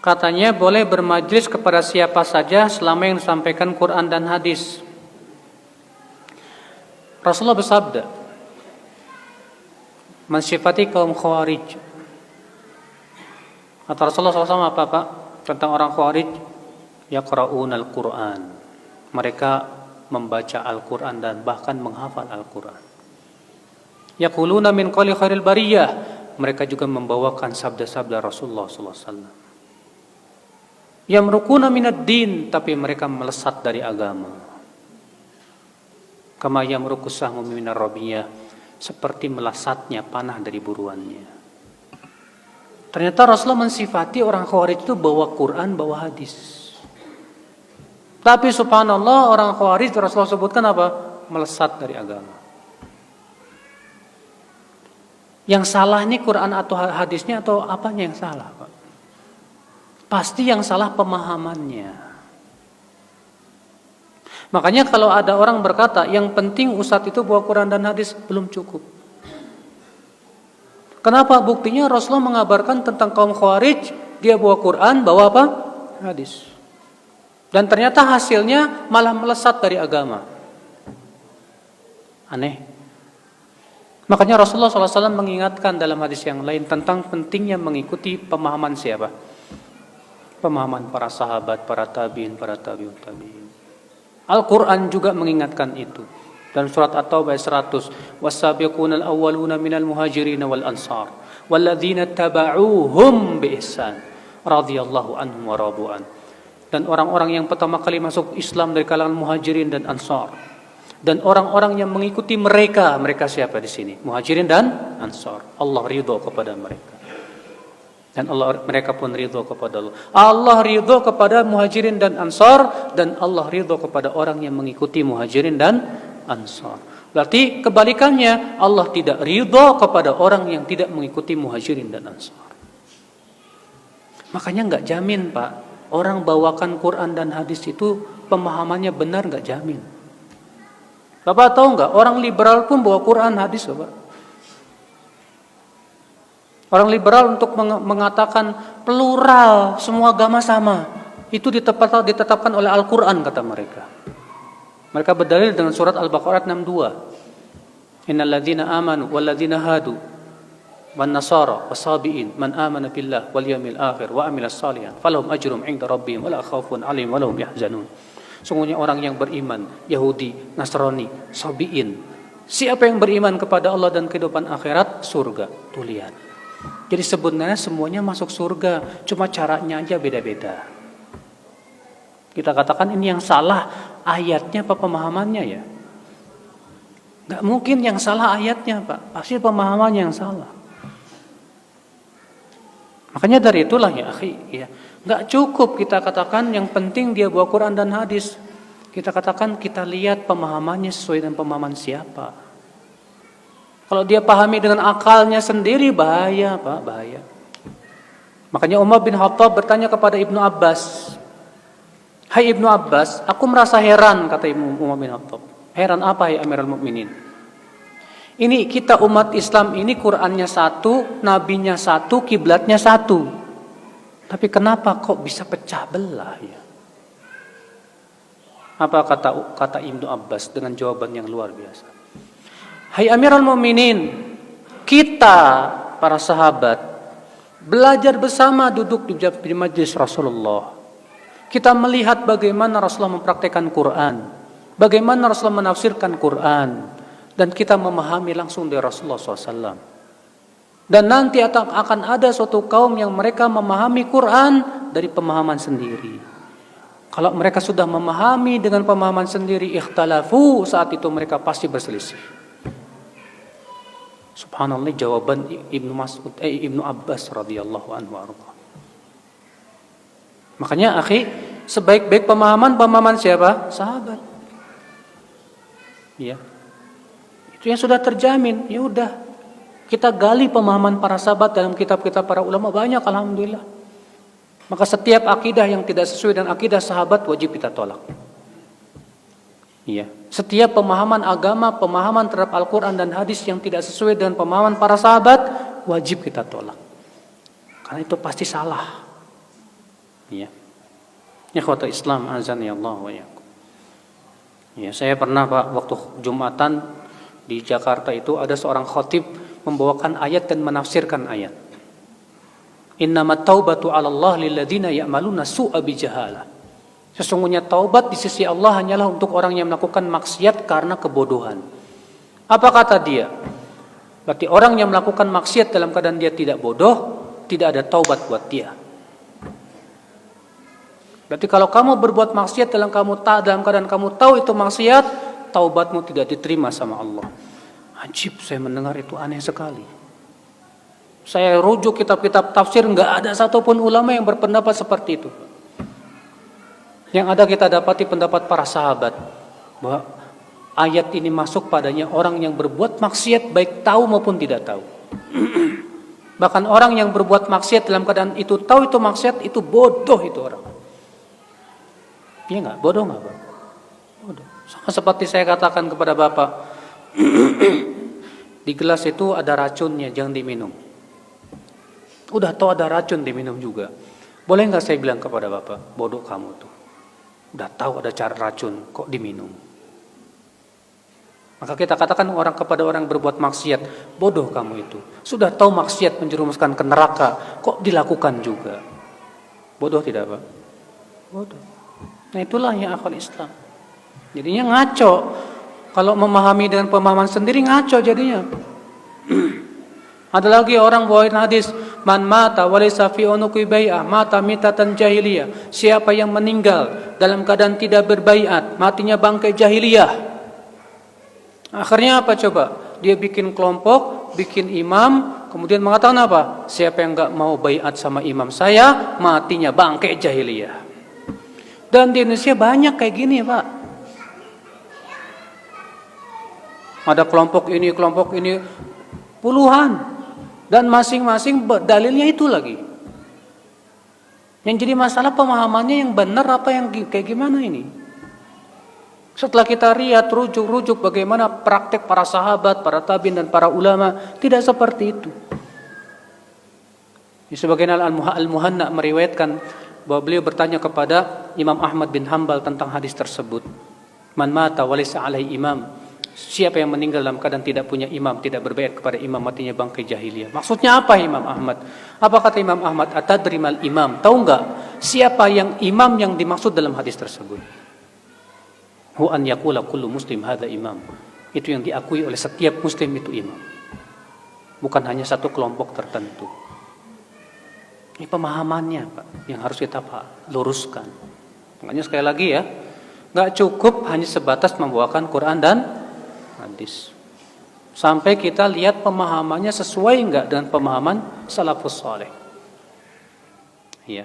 Katanya boleh bermajlis kepada siapa saja selama yang disampaikan Quran dan hadis. Rasulullah bersabda mensifati kaum Khawarij. Kata Rasulullah SAW apa Pak? Tentang orang Khawarij, yaqra'unal Qur'an. Mereka membaca Al-Quran dan bahkan menghafal Al-Quran. Yaquluna min qawli khairil bariyah. Mereka juga membawakan sabda-sabda Rasulullah SAW. Yamruquna minad din, tapi mereka melesat dari agama. Kama yamruqus sahmu minar ramiyah, seperti melesatnya panah dari buruannya. Ternyata Rasulullah mensifati orang Khawarij itu bawa Quran, bawa hadis. Tapi subhanallah orang Khawarij Rasulullah sebutkan apa? Melesat dari agama. Yang salah ini Quran atau hadisnya atau apanya yang salah, Pak? Pasti yang salah pemahamannya. Makanya kalau ada orang berkata yang penting ustadz itu bawa Quran dan hadis, belum cukup. Kenapa? Buktinya Rasulullah mengabarkan tentang kaum Khawarij, dia bawa Quran, bawa apa? Hadis. Dan ternyata hasilnya malah melesat dari agama. Aneh. Makanya Rasulullah SAW mengingatkan dalam hadis yang lain tentang pentingnya mengikuti pemahaman siapa? Pemahaman para sahabat, para tabi'in, para tabi'ut tabi'in. Al-Quran juga mengingatkan itu. Dalam surat At-Taubah 100, was-sabiqunal awwaluna minal muhajirin wal ansar walladzina taba'uuhum bi ihsan radhiyallahu anhum wa radu'an. Dan orang-orang yang pertama kali masuk Islam dari kalangan muhajirin dan ansar. Dan orang-orang yang mengikuti mereka, mereka siapa di sini? Muhajirin dan ansar. Allah ridho kepada mereka. Dan mereka pun ridho kepada Allah. Allah ridho kepada muhajirin dan ansar, dan Allah ridho kepada orang yang mengikuti muhajirin dan ansar. Berarti kebalikannya, Allah tidak ridho kepada orang yang tidak mengikuti muhajirin dan ansar. Makanya nggak jamin Pak, orang bawakan Quran dan hadis itu pemahamannya benar, nggak jamin. Bapak tahu nggak, orang liberal pun bawa Quran hadis Bapak. Orang liberal untuk mengatakan plural, semua agama sama, itu ditetapkan oleh Al-Quran kata mereka. Mereka berdalil dengan surat Al-Baqarah 62. Innal ladzina amanu wal ladzina hadu wan nasara wasabiin man amana billah wal yawmil akhir wa amilas shalihan falahum ajrum 'inda rabbihim wala khaufun 'alaihim wala hum yahzanun. Sungguhnya orang yang beriman, Yahudi, Nasrani, Sabiin, siapa yang beriman kepada Allah dan kehidupan akhirat, surga. Tuh lihat. Jadi sebenarnya semuanya masuk surga, cuma caranya aja beda-beda. Kita katakan ini yang salah ayatnya apa pemahamannya ya? Gak mungkin yang salah ayatnya Pak, pasti pemahamannya yang salah. Makanya dari itulah ya akhi, ya, gak cukup kita katakan yang penting dia bawa Quran dan hadis. Kita katakan kita lihat pemahamannya sesuai dengan pemahaman siapa. Kalau dia pahami dengan akalnya sendiri, bahaya Pak, bahaya. Makanya Umar bin Khattab bertanya kepada Ibnu Abbas, hai Ibnu Abbas, aku merasa heran, kata Umar bin Khattab. Heran apa ya Amirul Mukminin? Ini kita umat Islam ini Qurannya satu, nabinya satu, kiblatnya satu. Tapi kenapa kok bisa pecah belah ya? Apa kata Ibnu Abbas dengan jawaban yang luar biasa? Hai Amirul Mukminin, kita para sahabat belajar bersama duduk di majlis Rasulullah. Kita melihat bagaimana Rasulullah mempraktekkan Quran, bagaimana Rasulullah menafsirkan Quran, dan kita memahami langsung dari Rasulullah SAW. Dan nanti akan ada suatu kaum yang mereka memahami Quran dari pemahaman sendiri. Kalau mereka sudah memahami dengan pemahaman sendiri, ikhtalafu, saat itu mereka pasti berselisih. Subhanallah, jawaban Ibnu Abbas radhiyallahu anhu arda. Makanya akhi, sebaik-baik pemahaman siapa? Sahabat. Ya. Itu yang sudah terjamin. Ya udah. Kita gali pemahaman para sahabat dalam kitab-kitab para ulama banyak alhamdulillah. Maka setiap akidah yang tidak sesuai dengan akidah sahabat wajib kita tolak. Iya. Setiap pemahaman agama, pemahaman terhadap Al-Quran dan hadis yang tidak sesuai dengan pemahaman para sahabat, wajib kita tolak. Karena itu pasti salah. Ya. Ikhwatul Islam azani Allah wa iyyakum. Ya, saya pernah Pak waktu Jumatan di Jakarta itu ada seorang khatib membawakan ayat dan menafsirkan ayat. Innamat taubatu 'ala Allah lilladzina ya'maluna su'a bijahalah. Sesungguhnya taubat di sisi Allah hanyalah untuk orang yang melakukan maksiat karena kebodohan. Apa kata dia? Berarti orang yang melakukan maksiat dalam keadaan dia tidak bodoh, tidak ada taubat buat dia. Berarti kalau kamu berbuat maksiat dalam keadaan kamu tahu itu maksiat, taubatmu tidak diterima sama Allah. Ajib, saya mendengar itu aneh sekali. Saya rujuk kitab-kitab tafsir, nggak ada satupun ulama yang berpendapat seperti itu. Yang ada kita dapati pendapat para sahabat bahwa ayat ini masuk padanya orang yang berbuat maksiat baik tahu maupun tidak tahu. Bahkan orang yang berbuat maksiat dalam keadaan itu tahu itu maksiat, itu bodoh itu orang. Iya nggak? Bodoh nggak Pak? Bodoh. Sama seperti saya katakan kepada Bapak, di gelas itu ada racunnya, jangan diminum. Udah tahu ada racun diminum juga. Boleh nggak saya bilang kepada Bapak, bodoh kamu tuh. Udah tahu ada cara racun, kok diminum? Maka kita katakan kepada orang berbuat maksiat, bodoh kamu itu. Sudah tahu maksiat menjerumuskan ke neraka, kok dilakukan juga? Bodoh tidak Pak? Bodoh. Nah itulah yang akal Islam. Jadinya ngaco. Kalau memahami dengan pemahaman sendiri ngaco jadinya. Ada lagi orang bawain hadis, man mata walaysa fi unuqi bai'ah mata mitatan jahiliyah. Siapa yang meninggal dalam keadaan tidak berbaiat, matinya bangkai jahiliyah. Akhirnya apa coba? Dia bikin kelompok, bikin imam, kemudian mengatakan apa? Siapa yang enggak mau baiat sama imam saya, matinya bangkai jahiliyah. Dan di Indonesia banyak kayak gini Pak. Ada kelompok ini puluhan. Dan masing-masing dalilnya itu lagi. Yang jadi masalah pemahamannya yang benar apa yang kayak gimana ini. Setelah kita lihat rujuk bagaimana praktek para sahabat, para tabi'in dan para ulama, tidak seperti itu. Di sebagian Al-Muhanna meriwayatkan bahwa beliau bertanya kepada Imam Ahmad bin Hanbal tentang hadis tersebut. Man mata walaysa alaihi imam. Siapa yang meninggal dalam keadaan tidak punya imam, tidak berbaiat kepada imam, matinya bangkai jahiliyah. Maksudnya apa Imam Ahmad? Apa kata Imam Ahmad? Atadri mal imam. Tahu enggak siapa yang imam yang dimaksud dalam hadis tersebut? Hu an yaqula kullu muslim hadza imam. Itu yang diakui oleh setiap muslim itu imam. Bukan hanya satu kelompok tertentu. Ini pemahamannya Pak, yang harus kita luruskan. Makanya sekali lagi ya, nggak cukup hanya sebatas membawakan Quran dan hadis. Sampai kita lihat pemahamannya sesuai nggak dengan pemahaman salafus saleh. Iya.